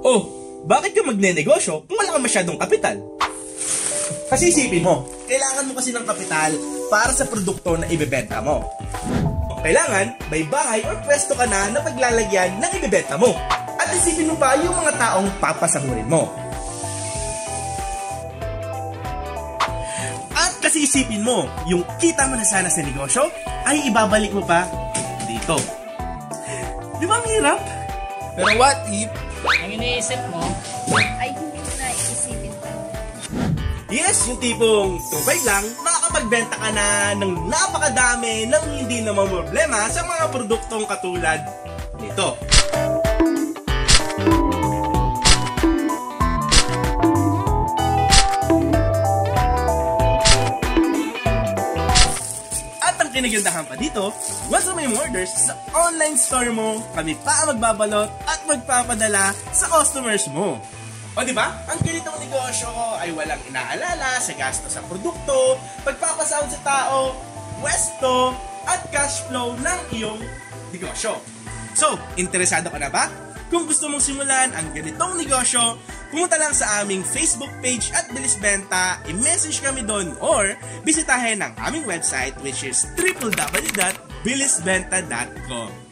Oh, bakit ka magne-negosyo kung wala kang masyadong kapital? Kasi isipin mo, kailangan mo kasi ng kapital para sa produkto na ibebenta mo. Kailangan may bahay o pwesto ka na paglalagyan ng ibebenta mo. At isipin mo pa yung mga taong papasahurin mo. At kasi isipin mo, yung kita mo na sana sa negosyo ay ibabalik mo pa dito. Di ba ang hirap? Pero what if Ang iniisip mo, ay hindi mo na iisipin pa. Yes, yung tipong tubay lang, makakapagbenta ka na ng napakadami ng hindi naman problema sa mga produktong katulad nito. At ang kinagandahan pa dito, once may orders sa online store mo, kami pa ang magbabalot at magpapadala sa customers mo. O diba? Ang ganitong negosyo ay walang inaalala sa gasto sa produkto, pagpapasahod sa tao, pwesto, at cash flow ng iyong negosyo. So, interesado ka na ba? Kung gusto mong simulan ang ganitong negosyo, pumunta lang sa aming Facebook page at Bilis Benta, i-message kami doon or bisitahin ang aming website which is www.bilisbenta.com.